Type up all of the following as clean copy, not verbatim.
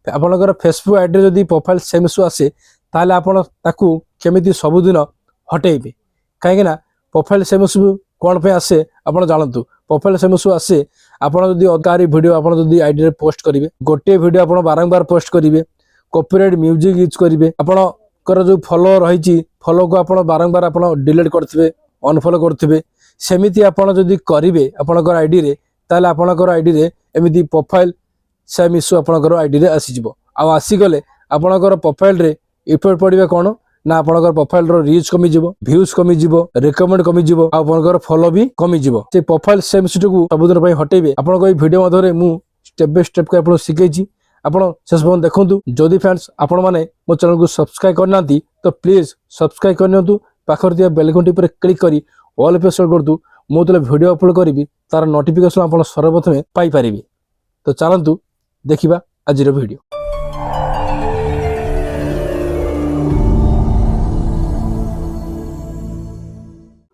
आपणकर Facebook ID जदि profile same issue आसे ताले आपण ताकू केमिति सबुदिन हटेबे कहीं प्रोफाइल सेम इश्यू कौन पे आसे आपण जानतु प्रोफाइल सेम इश्यू आसे आपण जदि अदकारी वीडियो आपण जदि आईडी रे पोस्ट करिवे गोटे वीडियो आपण बारंबार पोस्ट करिवे कॉपीराइट म्यूजिक यूज करिवे आपणकर जो फॉलो रही फॉलो को आपण बारंबार आपण डिलीट करथिबे अनफॉलो करथिबे सेमिति आपण जदि करिवे आपणकर आईडी रे ताले आपणकर आईडी रे एमिति प्रोफाइल सेम इश्यू आपणकर आईडी रे आसी जिवो आ आसी गले आपणकर प्रोफाइल रे इफेक्ट पड़िबे कोन ना आपणकर प्रोफाइल रो रीच कमी जिवो व्यूज कमी जिवो रिकमेंड कमी जिवो आपणकर फॉलो भी कमी जिवो से प्रोफाइल सेम इश्यू को सबुदिन पई हटेबे आपणको ए वीडियो मधरे मु स्टेप बाय स्टेप को आपण सिखैछि आपण शेष पर्यंत देखंतु जदि फ्रेंड्स आपण माने मो चैनल को सब्सक्राइब करनांती तो प्लीज सब्सक्राइब करनियंतु पाखर दिया बेल घंटी पर क्लिक करी ऑल पे सेट करदु मो तले वीडियो अपलोड करिवि तार नोटिफिकेशन आपण सर्वप्रथमे पाई परिबे तो चलंतु देखिबा आजिर वीडियो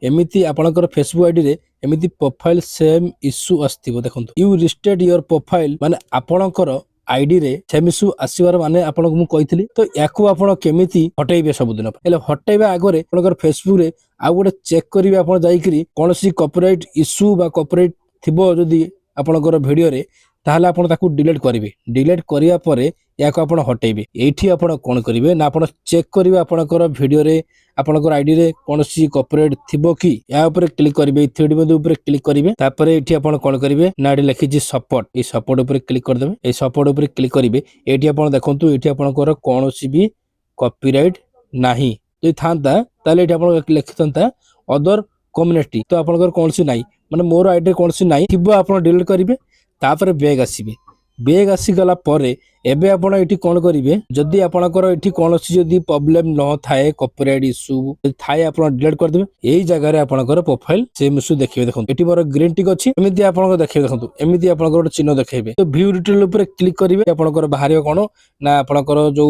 एमिति आपणकर फेसबुक आईडी रे एमिति प्रोफाइल सेम इश्यू आस्थिबो देखंतु यू रिस्टेड योर प्रोफाइल माने आपणकर आईडी रे सेम इश्यू आसीबार माने आपनको मु कहितली तो याकू आपण केमिति हटेइबे सबुदिन एले हटेइबा आगरे आपणकर फेसबुक रे आ गोटे चेक करिवे आपण जाईकरी कोनसी कॉपीराइट इश्यू बा कॉपीराइट थिबो जदी आपणकर वीडियो रे ताहले आपण ताकू डिलीट करिवे डिलीट करिया परे याको आपण हटेइबे एठी आपण कोन करिवे ना आपण चेक करिवे आपणकर वीडियो रे आपणकर आईडी रे कोनसी कॉपीराइट थिबो कि या ऊपर क्लिक करिवे थ्री बिंदु ऊपर क्लिक करिवे तापरे एठी आपण कोन करिवे नाडी लिखि छि सपोर्ट ए सपोर्ट ऊपर क्लिक कर देबे ए सपोर्ट ऊपर क्लिक करिवे एठी आपण देखंतु एठी आपणकर कोनसी भी कॉपीराइट नाही जे थांता ताले एठी आपण लिखितंता अदर कम्युनिटी तो आपणकर कोनसी नाही माने मोर आईडी रे कोनसी नाही थिबो आपण डिलीट करिवे तापरे बैग आसीबे बैग आसी गला परे एबे आपण एठी कोन करिवे जदी आपणकर एठी कोनसी जदी प्रॉब्लम न थाए कॉपीराइट इश्यू थाए आपण डिलीट कर देबे एई जगह रे आपणकर प्रोफाइल सेम इश्यू देखिबे देखंतु एठी मोर ग्रीन टिक अछि एमिति आपणकर देखिबे देखंतु एमिति आपणकर चिन्ह देखैबे तो व्यू डिटेल ऊपर क्लिक करिवे आपणकर बाहरियो कोन ना आपणकर जो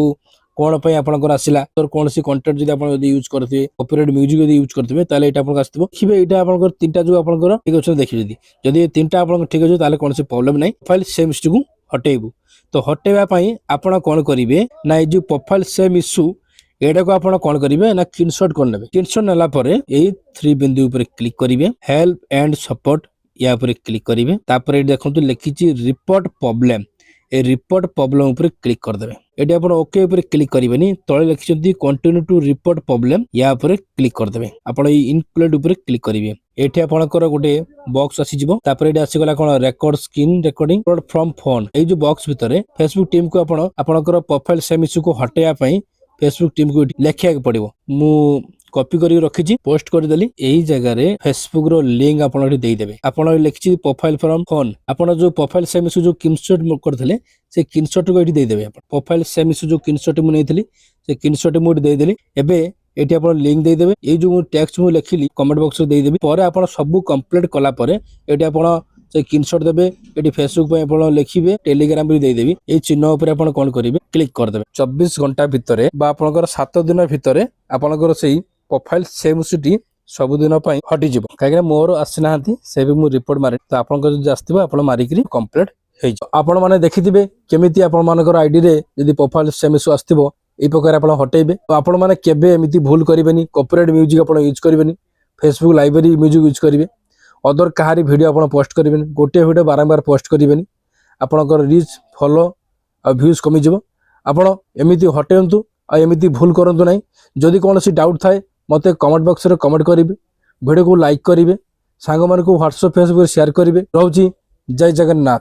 कोन पय आपणकर आसिला तो कोनसी कंटेंट जदी आपण जदी यूज करथिबे कॉपीराइट म्यूजिक जदी यूज करथिबे ताले एटा आपणकर आस्थिबो देखिबे एटा आपणकर तीनटा जो आपणकर ठीक अछि देखि जदी तीनटा आपणकर ठीक अछि ताले कोनसी प्रॉब्लम नै प्रोफाइल सेम इश्यू को हटेइबु तो हटेबा पई आपण कोन करिवे ना ए जो प्रोफाइल सेम इश्यू एडा को आपण कोन करिवे ना स्क्रीनशॉट कर लेबे स्क्रीनशॉट नला परे एई थ्री बिंदु ऊपर क्लिक करिवे हेल्प एंड सपोर्ट या ऊपर क्लिक करिवे तापर ए देखंतु लिखिची रिपोर्ट प्रॉब्लम ए रिपोर्ट प्रॉब्लम ऊपर क्लिक कर देबे एडी आपण ओके ऊपर क्लिक करिवेनी तळे लिखिचंती कंटिन्यू टू रिपोर्ट प्रॉब्लम या ऊपर क्लिक कर देबे आपण ई इनक्लूड ऊपर क्लिक करिवे एठी आपणकर गोटे बॉक्स आसी जिवो तापर एडी आसी गला कोन record screen recording from phone ए जो बॉक्स भितरे फेसबुक टीम को आपणकर प्रोफाइल सेम इश्यू को हटेया पई फेसबुक टीम को लेखिया पड़िबो मु कॉपी करी रखिची पोस्ट कर देली एही जगह रे फेसबुक रो लिंक आपण एठी देई देबे आपण लिखिची प्रोफाइल फ्रॉम फोन आपण जो प्रोफाइल सेम इश्यू जो स्क्रीनशॉट करथले से स्क्रीनशॉट को एठी देई देबे आपण प्रोफाइल सेम इश्यू जो स्क्रीनशॉट मु नेथली से स्क्रीनशॉट मु देई देली एबे एठी आपण लिंक देई देबे ए जो टेक्स्ट मु लिखिली कमेंट बॉक्स रे देई देबे परे आपण सब कंप्लीट कला परे एठी आपण से स्क्रीनशॉट देबे एठी फेसबुक पे आपण लिखिबे टेलीग्राम रे देई देबी ए चिन्ह ऊपर आपण कोन करिवे क्लिक कर देबे 24 घंटा भितरे बा आपनकर 7 दिन भितरे आपनकर सेही प्रोफाइल सेम इश्यूटी सबुदिन पई हटि जिवो काहे मोर आसिनांती से भी मु रिपोर्ट मारे तो आपनकर जदि आस्थिबो आपण मारिकरी कंप्लीट हेइ आपण माने देखिथिबे केमिति आपण मानकर आईडी रे जदि प्रोफाइल सेम इश्यू आस्थिबो ए प्रकार आपण हटेइबे तो आपण माने केबे एमिति भूल करिवेनी कॉपीराइट म्यूजिक आपण यूज करिवेनी फेसबुक लाइब्रेरी म्यूजिक यूज करिवे अदर कहारी वीडियो आपण पोस्ट करिवेनी गोटे वीडियो बारंबार पोस्ट करिवेनी आपनकर रीच फॉलो आ व्यूज कमी जिवो आपण एमिति हटेयंतु आ एमिति भूल करंतु नै जदि कोनोसी डाउट थाए मते कमेंट बॉक्स रे कमेंट करिवे वीडियो को लाइक करिवे सांग मान को व्हाट्सएप फेसबुक शेयर करिवे रहउची जय जगन्नाथ।